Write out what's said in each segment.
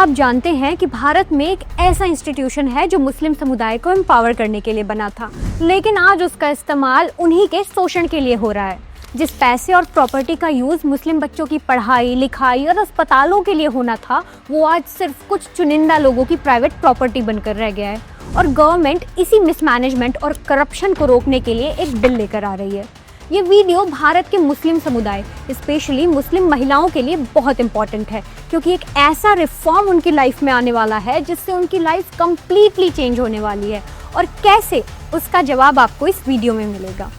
आप जानते हैं कि भारत में एक ऐसा इंस्टीट्यूशन है जो मुस्लिम समुदाय को एम्पावर करने के लिए बना था, लेकिन आज उसका इस्तेमाल उन्हीं के शोषण के लिए हो रहा है। जिस पैसे और प्रॉपर्टी का यूज़ मुस्लिम बच्चों की पढ़ाई, लिखाई और अस्पतालों के लिए होना था, वो आज सिर्फ कुछ चुनिंदा लोगों की प्राइवेट प्रॉपर्टी बनकर रह गया है। और गवर्नमेंट इसी मिसमैनेजमेंट और करप्शन को रोकने के लिए एक बिल लेकर आ रही है। ये वीडियो भारत के मुस्लिम समुदाय, स्पेशली मुस्लिम महिलाओं के लिए बहुत इंपॉर्टेंट है, क्योंकि एक ऐसा रिफॉर्म उनकी लाइफ में आने वाला है जिससे उनकी लाइफ कम्प्लीटली चेंज होने वाली है। और कैसे, उसका जवाब आपको इस वीडियो में मिलेगा।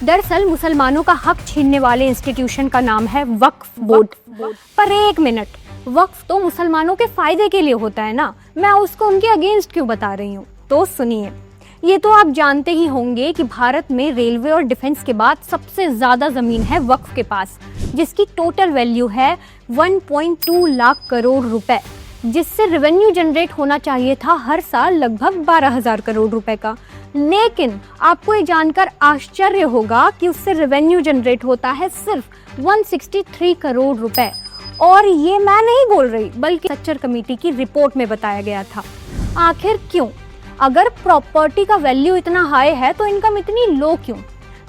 दरअसल मुसलमानों का हक छीनने वाले इंस्टीट्यूशन का नाम है वक्फ बोर्ड। पर एक मिनट, वक्फ तो मुसलमानों के फायदे के लिए होता है ना, मैं उसको उनके अगेंस्ट क्यों बता रही हूँ? तो सुनिए, ये तो आप जानते ही होंगे कि भारत में रेलवे और डिफेंस के बाद सबसे ज़्यादा ज़मीन है वक्फ के पास, जिसकी टोटल वैल्यू है 1.2 लाख करोड़ रुपए, जिससे रेवेन्यू जनरेट होना चाहिए था हर साल लगभग 12,000 करोड़ रुपए का। लेकिन आपको ये जानकर आश्चर्य होगा कि उससे रेवेन्यू जनरेट होता है सिर्फ 163 करोड़ रुपए। और ये मैं नहीं बोल रही, बल्कि सच्चर कमेटी की रिपोर्ट में बताया गया था। आखिर क्यों? अगर प्रॉपर्टी का वैल्यू इतना हाई है तो इनकम इतनी लो क्यों?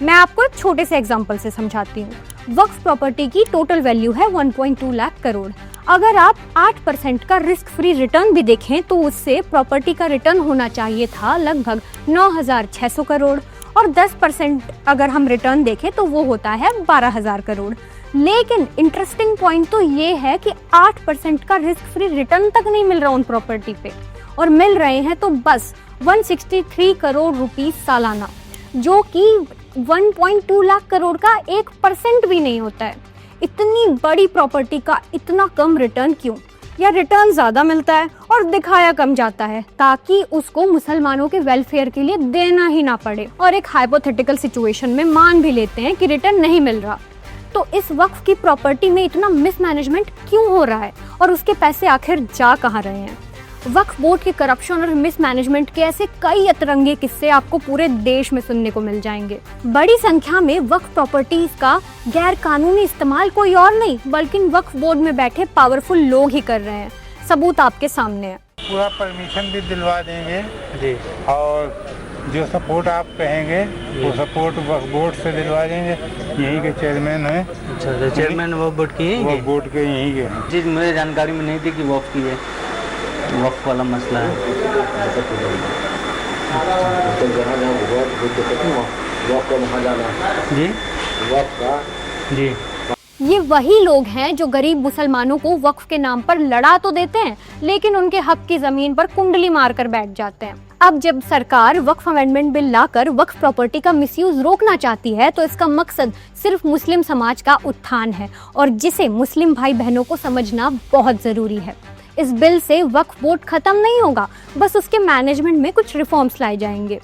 मैं आपको एक छोटे से एग्जांपल से समझाती हूँ। वक्फ प्रॉपर्टी की टोटल वैल्यू है 1.2 लाख करोड़। अगर आप 8% का रिस्क फ्री रिटर्न भी देखें तो उससे प्रॉपर्टी का रिटर्न होना चाहिए था लगभग 9,600 करोड़, और 10% अगर हम रिटर्न देखें तो वो होता है 12,000 करोड़। लेकिन इंटरेस्टिंग पॉइंट तो ये है कि 8% का रिस्क फ्री रिटर्न तक नहीं मिल रहा उन प्रॉपर्टी पे, और मिल रहे हैं तो बस 163 करोड़ रुपीस सालाना, जो कि 1.2 लाख करोड़ का 1% भी नहीं होता है। इतनी बड़ी प्रॉपर्टी का इतना कम रिटर्न क्यों? या रिटर्न ज़्यादा मिलता है और दिखाया कम जाता है ताकि उसको मुसलमानों के वेलफेयर के लिए देना ही ना पड़े। और एक हाइपोथेटिकल सिचुएशन में मान भी लेते हैं कि रिटर्न नहीं मिल रहा, तो इस वक्फ की प्रॉपर्टी में इतना मिसमैनेजमेंट क्यों हो रहा है और उसके पैसे आखिर जा कहाँ रहे हैं? वक्फ बोर्ड के करप्शन और मिसमैनेजमेंट के ऐसे कई अतरंगे किस्से आपको पूरे देश में सुनने को मिल जाएंगे। बड़ी संख्या में वक्फ प्रॉपर्टीज का गैर कानूनी इस्तेमाल कोई और नहीं बल्कि वक्फ बोर्ड में बैठे पावरफुल लोग ही कर रहे हैं। सबूत आपके सामने है। पूरा परमिशन भी दिलवा देंगे जी, और जो सपोर्ट आप कहेंगे वो सपोर्ट वक्फ बोर्ड से दिलवा देंगे। यहीं के चेयरमैन हैं। अच्छा, चेयरमैन वक्फ बोर्ड के हैं? वक्फ बोर्ड के यहीं के हैं जी। मुझे जानकारी में नहीं थी कि वक्फ की है, वक्फ वाला मसला है। जी जी। ये वही लोग हैं जो गरीब मुसलमानों को वक्फ के नाम पर लड़ा तो देते हैं, लेकिन उनके हक की जमीन पर कुंडली मारकर बैठ जाते हैं। अब जब सरकार वक्फ अमेंडमेंट बिल लाकर वक्फ प्रॉपर्टी का मिसयूज रोकना चाहती है तो इसका मकसद सिर्फ मुस्लिम समाज का उत्थान है, और जिसे मुस्लिम भाई बहनों को समझना बहुत जरूरी है। इस बिल से वक्फ बोर्ड खत्म नहीं होगा, बस उसके मैनेजमेंट में कुछ रिफॉर्म्स लाए जाएंगे।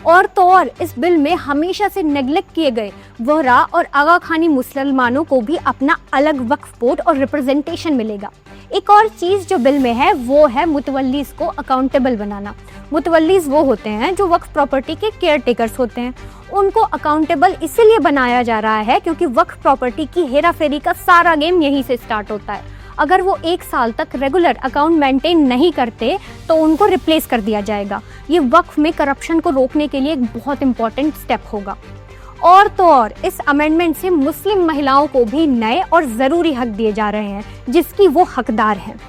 और तो और इस बिल में हमेशा से नेग्लेक्ट किए गए वहरा और आगा खानी मुसलमानों को भी अपना अलग वक्फ बोर्ड और रिप्रेजेंटेशन मिलेगा। एक और चीज़ जो बिल में है वो है मुतवल्लीज को अकाउंटेबल बनाना। मुतवल्लीज वो होते हैं जो वक्फ प्रॉपर्टी के केयर टेकर्स होते हैं। उनको अकाउंटेबल इसीलिए बनाया जा रहा है क्योंकि वक्फ प्रॉपर्टी की हेरा फेरी का सारा गेम यहीं से स्टार्ट होता है। अगर वो 1 साल तक रेगुलर अकाउंट मेंटेन नहीं करते तो उनको रिप्लेस कर दिया जाएगा। ये वक्फ में करप्शन को रोकने के लिए एक बहुत इंपॉर्टेंट स्टेप होगा। और तो और इस अमेंडमेंट से मुस्लिम महिलाओं को भी नए और ज़रूरी हक दिए जा रहे हैं जिसकी वो हकदार हैं।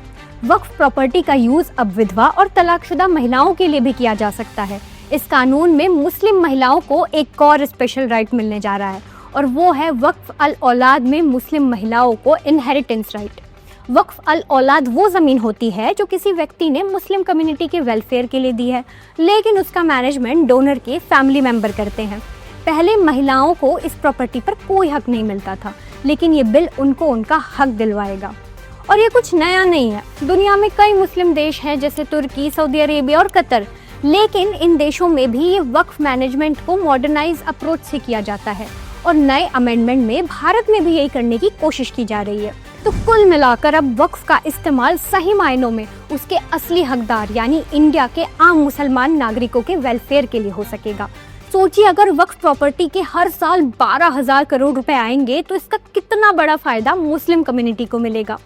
वक्फ प्रॉपर्टी का यूज़ अब विधवा और तलाकशुदा महिलाओं के लिए भी किया जा सकता है। इस कानून में मुस्लिम महिलाओं को एक और स्पेशल राइट मिलने जा रहा है, और वो है वक्फ अल औलाद में मुस्लिम महिलाओं को इनहेरिटेंस राइट। वक्फ अल औलाद वो ज़मीन होती है जो किसी व्यक्ति ने मुस्लिम कम्युनिटी के वेलफेयर के लिए दी है, लेकिन उसका मैनेजमेंट डोनर के फैमिली मेंबर करते हैं। पहले महिलाओं को इस प्रॉपर्टी पर कोई हक नहीं मिलता था, लेकिन ये बिल उनको उनका हक दिलवाएगा। और ये कुछ नया नहीं है। दुनिया में कई मुस्लिम देश हैं जैसे तुर्की, सऊदी अरेबिया और कतर, लेकिन इन देशों में भी ये वक्फ मैनेजमेंट को मॉडर्नाइज अप्रोच से किया जाता है, और नए अमेंडमेंट में भारत में भी यही करने की कोशिश की जा रही है। तो कुल मिलाकर अब वक्फ का इस्तेमाल सही मायनों में उसके असली हकदार यानी इंडिया के आम मुसलमान नागरिकों के वेलफेयर के लिए हो सकेगा। सोचिए, अगर वक्फ प्रॉपर्टी के हर साल 12,000 करोड़ रुपए आएंगे तो इसका कितना बड़ा फायदा मुस्लिम कम्युनिटी को मिलेगा।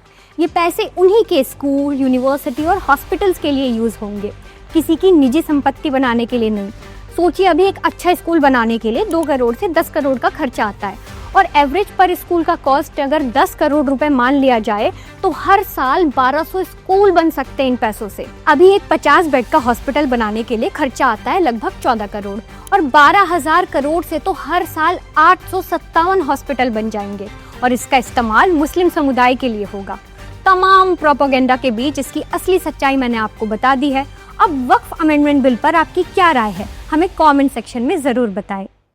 ये पैसे उन्हीं के स्कूल, यूनिवर्सिटी और हॉस्पिटल्स के लिए यूज़ होंगे, किसी की निजी संपत्ति बनाने के लिए नहीं। सोचिए, अभी एक अच्छा स्कूल बनाने के लिए 2 करोड़ से 10 करोड़ का खर्चा आता है और एवरेज पर स्कूल का कॉस्ट अगर 10 करोड़ रुपए मान लिया जाए तो हर साल 1200 स्कूल बन सकते हैं इन पैसों से। अभी एक 50 बेड का हॉस्पिटल बनाने के लिए खर्चा आता है लगभग 14 करोड़ और 12,000 करोड़ से तो हर साल 857 हॉस्पिटल बन जाएंगे और इसका इस्तेमाल मुस्लिम समुदाय के लिए होगा। तमाम प्रोपेगेंडा के बीच इसकी असली सच्चाई मैंने आपको बता दी है। अब वक्फ अमेंडमेंट बिल पर आपकी क्या राय है, हमें कमेंट सेक्शन में ज़रूर बताएं।